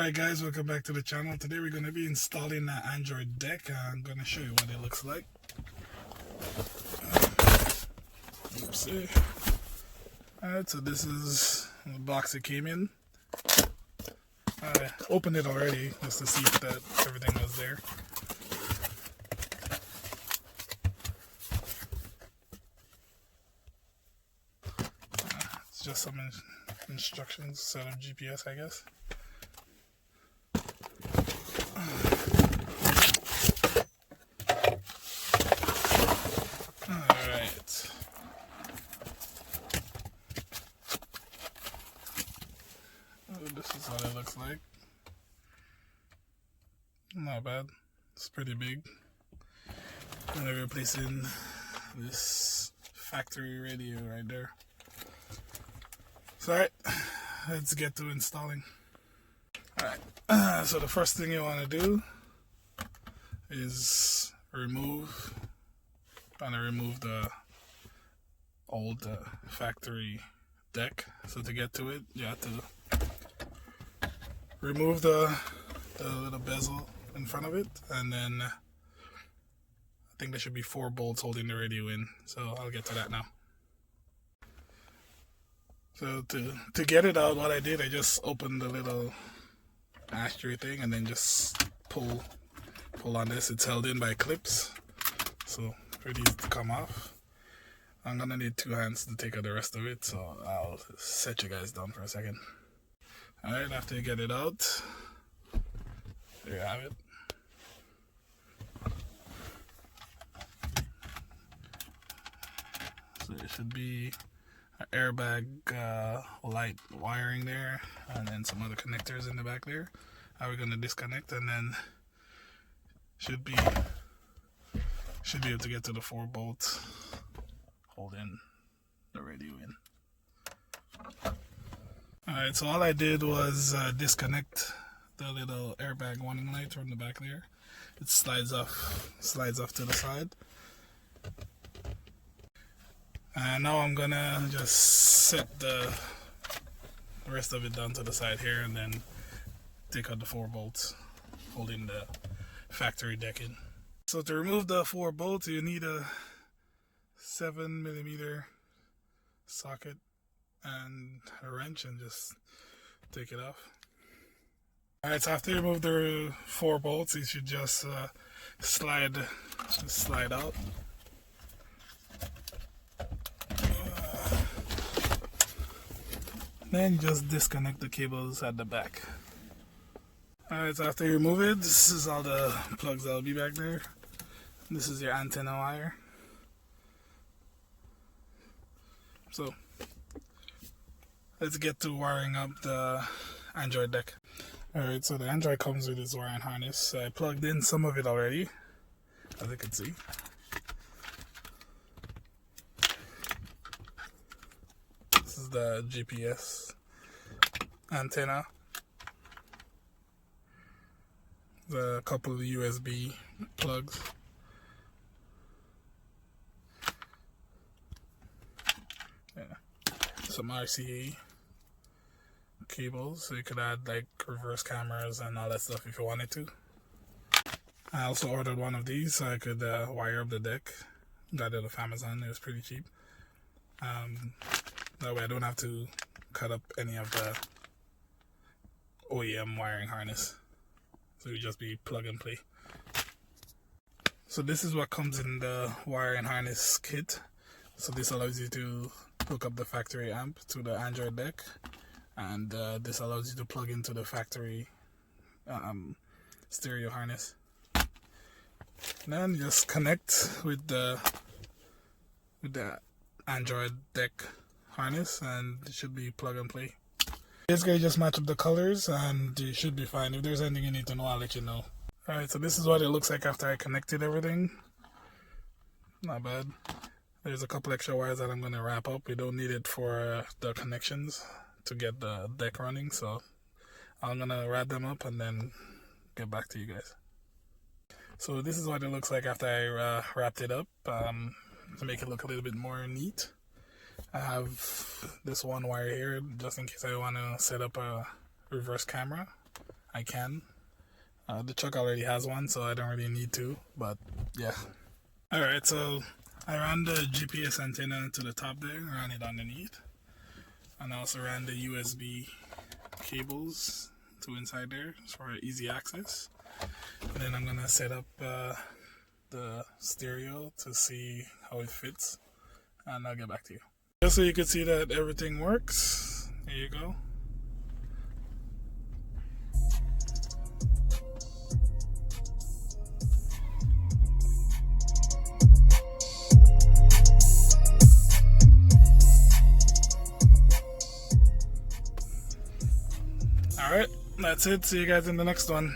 Alright guys, welcome back to the channel. Today we're going to be installing an Android deck. I'm going to show you what it looks like. Oopsie. Alright, so this is the box it came in. I opened it already just to see if that everything was there. It's just some instructions, set up GPS, I guess. Alright. This is what it looks like. Not bad. It's pretty big. I'm going to be replacing this factory radio right there. So, alright, let's get to installing. Alright, so the first thing you want to do is remove the old factory deck. So to get to it, you have to remove the little bezel in front of it, and then I think there should be 4 bolts holding the radio in. So I'll get to that now. So to get it out, what I did, I just opened the little ashtray thing and then just pull on this. It's held in by clips, so pretty easy to come off. I'm gonna need 2 hands to take out the rest of it, so I'll set you guys down for a second. Alright, after you get it out, there you have it. So it should be an airbag light wiring there, and then some other connectors in the back there. Now we're gonna disconnect, and then should be able to get to the 4 bolts holding the radio in. Alright, so all I did was disconnect the little airbag warning light from the back there. It slides off to the side. And now I'm gonna just set the rest of it down to the side here, and then take out the 4 bolts holding the factory deck in. So to remove the 4 bolts, you need a 7mm socket and a wrench, and just take it off. Alright, so after you remove the 4 bolts, you should just slide out. Then just disconnect the cables at the back. Alright, so after you remove it, this is all the plugs that will be back there. This is your antenna wire. So let's get to wiring up the Android deck. Alright, so the Android comes with this wiring harness. I plugged in some of it already, as you can see. This is the GPS antenna. The couple of USB plugs. Yeah. Some RCA cables, so you could add like reverse cameras and all that stuff if you wanted to. I also ordered one of these so I could wire up the deck. Got it off Amazon. It was pretty cheap. That way I don't have to cut up any of the OEM wiring harness. So it would just be plug and play. So this is what comes in the wiring harness kit. So this allows you to hook up the factory amp to the Android deck, and this allows you to plug into the factory stereo harness. And then just connect with the Android deck harness, and it should be plug and play. Basically just match up the colors and you should be fine. If there's anything you need to know, I'll let you know. Alright, so this is what it looks like after I connected everything. Not bad. There's a couple extra wires that I'm going to wrap up. We don't need it for the connections to get the deck running, so I'm going to wrap them up and then get back to you guys. So this is what it looks like after I wrapped it up, to make it look a little bit more neat. I have this one wire here just in case I want to set up a reverse camera. I can. The truck already has one, so I don't really need to, but yeah. Alright, so I ran the GPS antenna to the top there, ran it underneath, and I also ran the USB cables to inside there for easy access. And then I'm gonna set up the stereo to see how it fits, and I'll get back to you. Just so you can see that everything works, there you go. Alright, that's it. See you guys in the next one.